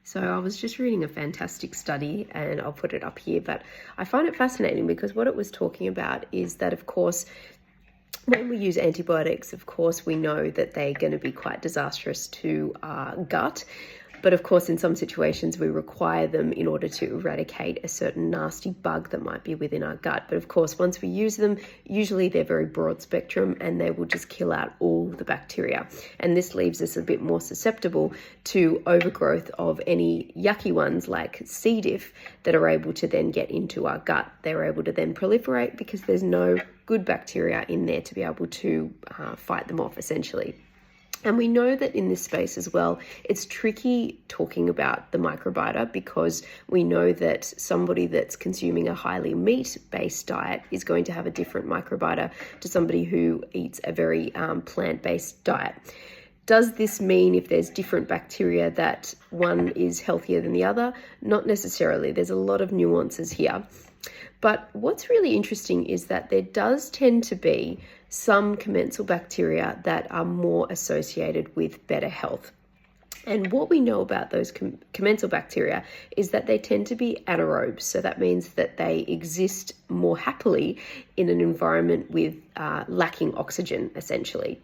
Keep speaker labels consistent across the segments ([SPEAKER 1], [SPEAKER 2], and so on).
[SPEAKER 1] So I was just reading a fantastic study, and I'll put it up here, but I find it fascinating because what it was talking about is that, of course, when we use antibiotics, of course, we know that they're going to be quite disastrous to our gut. But of course, in some situations, we require them in order to eradicate a certain nasty bug that might be within our gut. But of course, once we use them, usually they're very broad spectrum and they will just kill out all the bacteria. And this leaves us a bit more susceptible to overgrowth of any yucky ones like C. diff that are able to then get into our gut. They're able to then proliferate because there's no good bacteria in there to be able to fight them off, essentially. And we know that in this space as well, it's tricky talking about the microbiota because we know that somebody that's consuming a highly meat-based diet is going to have a different microbiota to somebody who eats a very plant-based diet. Does this mean if there's different bacteria that one is healthier than the other? Not necessarily. There's a lot of nuances here. But what's really interesting is that there does tend to be some commensal bacteria that are more associated with better health. And what we know about those commensal bacteria is that they tend to be anaerobes. So that means that they exist more happily in an environment with lacking oxygen, essentially.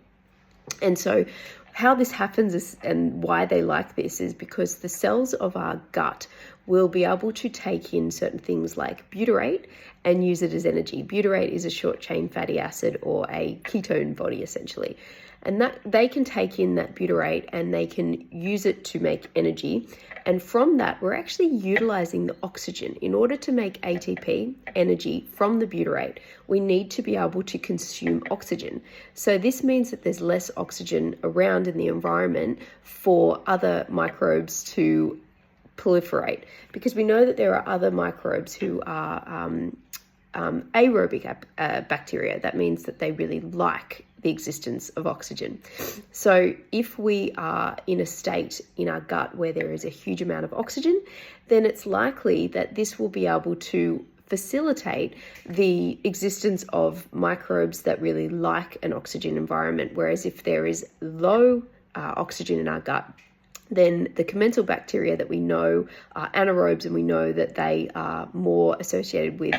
[SPEAKER 1] And so how this happens is, and why they like this, is because the cells of our gut will be able to take in certain things like butyrate and use it as energy. Butyrate is a short chain fatty acid or a ketone body, essentially. And that they can take in that butyrate and they can use it to make energy. And from that, we're actually utilizing the oxygen. In order to make ATP, energy, from the butyrate, we need to be able to consume oxygen. So this means that there's less oxygen around in the environment for other microbes to proliferate, because we know that there are other microbes who are aerobic bacteria. That means that they really like the existence of oxygen. So if we are in a state in our gut where there is a huge amount of oxygen, then it's likely that this will be able to facilitate the existence of microbes that really like an oxygen environment. Whereas if there is low oxygen in our gut, then the commensal bacteria that we know are anaerobes, and we know that they are more associated with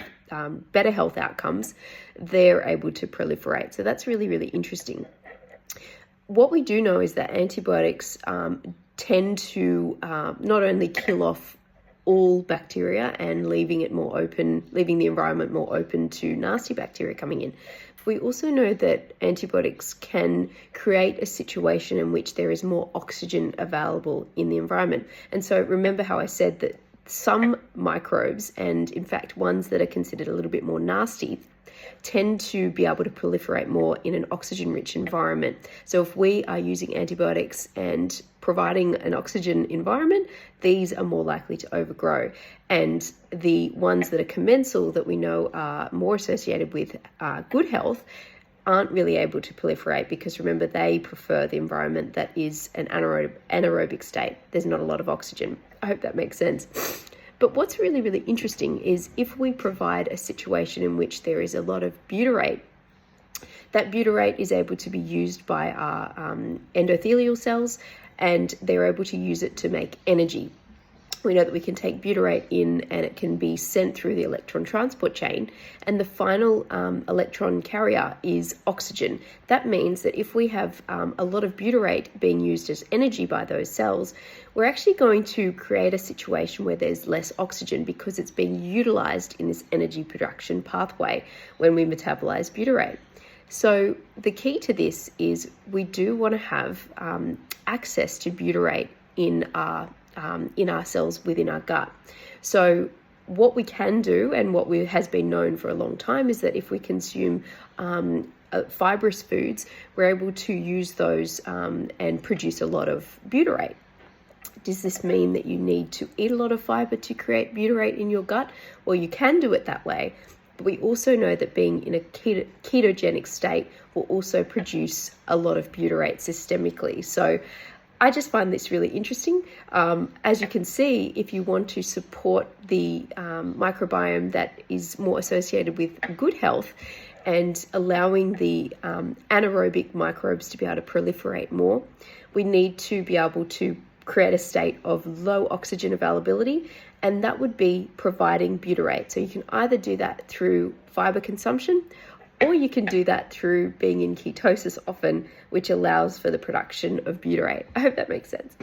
[SPEAKER 1] better health outcomes, they're able to proliferate. So that's really, really interesting. What we do know is that antibiotics tend to not only kill off all bacteria and leaving the environment more open to nasty bacteria coming in. We also know that antibiotics can create a situation in which there is more oxygen available in the environment. And so remember how I said that some microbes, and in fact ones that are considered a little bit more nasty, tend to be able to proliferate more in an oxygen-rich environment. So if we are using antibiotics and providing an oxygen environment, these are more likely to overgrow. And the ones that are commensal, that we know are more associated with good health, aren't really able to proliferate, because remember, they prefer the environment that is an anaerobic state. There's not a lot of oxygen. I hope that makes sense. But what's really, really interesting is if we provide a situation in which there is a lot of butyrate, that butyrate is able to be used by our endothelial cells, and they're able to use it to make energy. We know that we can take butyrate in and it can be sent through the electron transport chain, and the final electron carrier is oxygen. That means that if we have a lot of butyrate being used as energy by those cells, we're actually going to create a situation where there's less oxygen because it's being utilized in this energy production pathway when we metabolize butyrate. So the key to this is we do want to have access to butyrate in our cells within our gut. So what we can do, and what has been known for a long time, is that if we consume fibrous foods, we're able to use those and produce a lot of butyrate. Does this mean that you need to eat a lot of fiber to create butyrate in your gut? Well, you can do it that way. But we also know that being in a ketogenic state will also produce a lot of butyrate systemically. So I just find this really interesting. As you can see, if you want to support the microbiome that is more associated with good health and allowing the anaerobic microbes to be able to proliferate more, we need to be able to create a state of low oxygen availability, and that would be providing butyrate. So you can either do that through fiber consumption, or you can do that through being in ketosis often, which allows for the production of butyrate. I hope that makes sense.